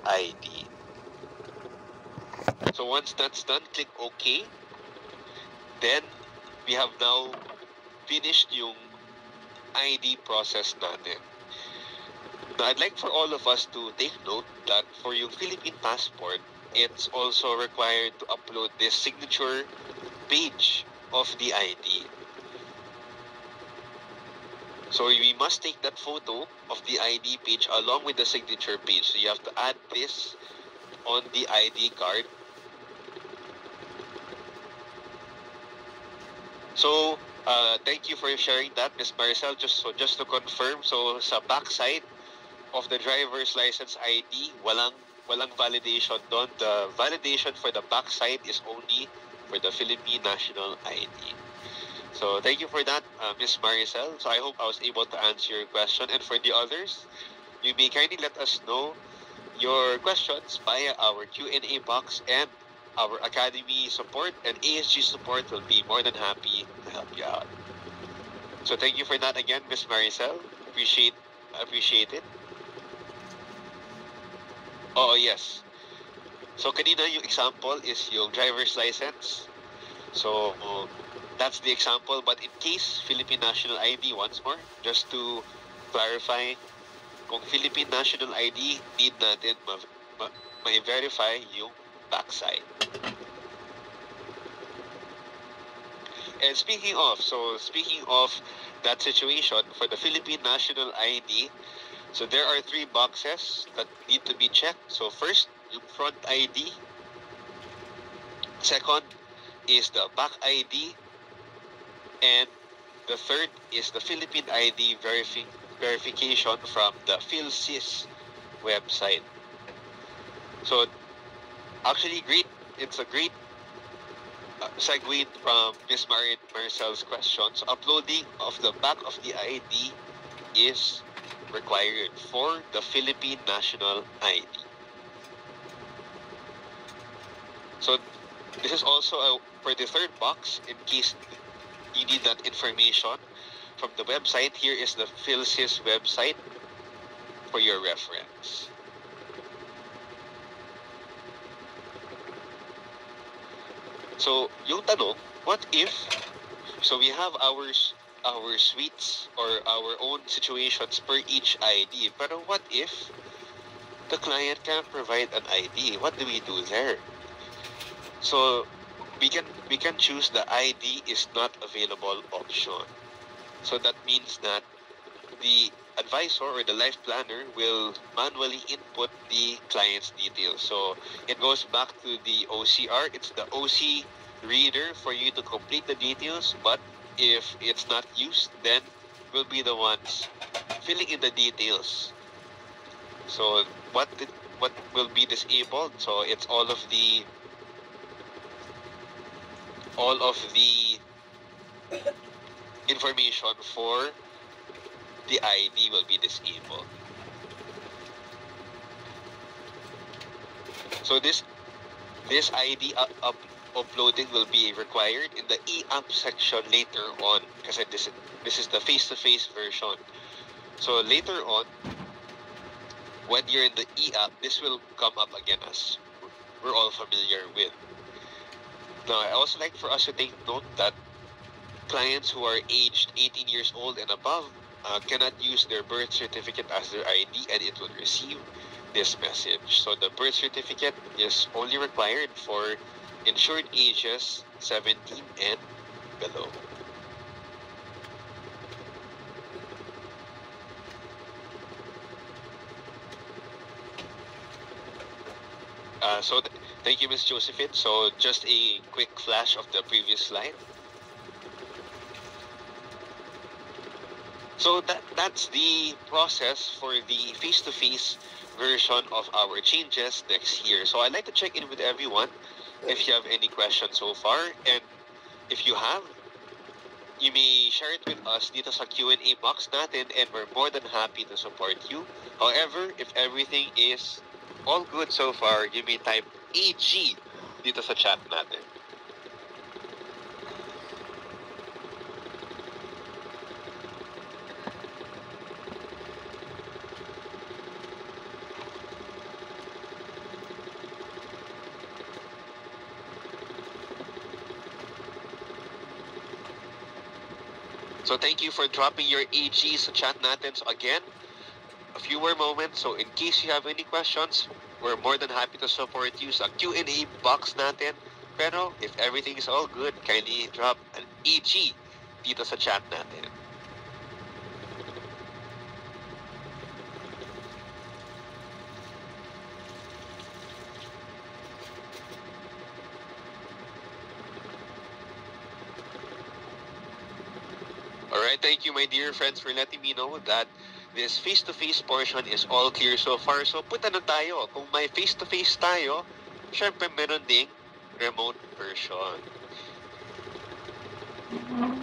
ID. So once that's done, click OK. Then, we have now finished yung ID process natin. Now, I'd like for all of us to take note that for yung Philippine passport, it's also required to upload this signature page of the ID. So we must take that photo of the ID page along with the signature page. So you have to add this on the ID card. So, thank you for sharing that, Ms. Maricel. Just to confirm, so sa backside of the driver's license ID, walang validation doon. The validation for the backside is only for the Philippine National ID. So thank you for that, Ms. Maricel. So I hope I was able to answer your question. And for the others, you may kindly let us know your questions via our Q&A box, and our Academy support and ASG support will be more than happy to help you out. So thank you for that again, Ms. Maricel. Appreciate it. Oh, yes. So kanina yung example is yung driver's license. So that's the example. But in case Philippine National ID, once more, just to clarify, kung Philippine National ID, need natin ma-verify yung backside. And speaking of that situation, for the Philippine National ID, so there are 3 boxes that need to be checked. So first, yung front ID. Second is the back ID. And the third is the Philippine ID verification from the PhilSys website. So actually it's a great segue from Ms. Maricel's questions. Uploading of the back of the ID is required for the Philippine National ID. So this is also for the third box, in case you need that information from the website. Here is the PhilSys website for your reference. So, yung tanong, what if, so we have our suites or our own situations per each ID, but what if the client can't provide an ID? What do we do there? So, we can choose the ID is not available option. So that means that the advisor or the life planner will manually input the client's details. So it goes back to the OCR. It's the OC reader for you to complete the details, but if it's not used, then we'll be the ones filling in the details. So what will be disabled? So it's all of the information for the ID will be disabled. So this ID uploading will be required in the e-app section later on, because this is the face-to-face version. So later on, when you're in the e-app, this will come up again, as we're all familiar with. Now, I also like for us to take note that clients who are aged 18 years old and above cannot use their birth certificate as their ID, and it will receive this message. So the birth certificate is only required for insured ages 17 and below. Thank you, Ms. Josephine. So just a quick flash of the previous slide. So that's the process for the face-to-face version of our changes next year. So I'd like to check in with everyone if you have any questions so far. And if you have, you may share it with us dito sa Q&A box natin, and we're more than happy to support you. However, if everything is all good so far, you may type AG dito sa chat natin. So thank you for dropping your AG sa chat natin. So again, a few more moments. So in case you have any questions, we're more than happy to support you sa Q&A box natin. Pero if everything is all good, kindly drop an AG dito sa chat natin. Alright, thank you my dear friends for letting me know that this face-to-face portion is all clear so far. So punta na tayo. Kung may face-to-face tayo, syempre meron ding remote version.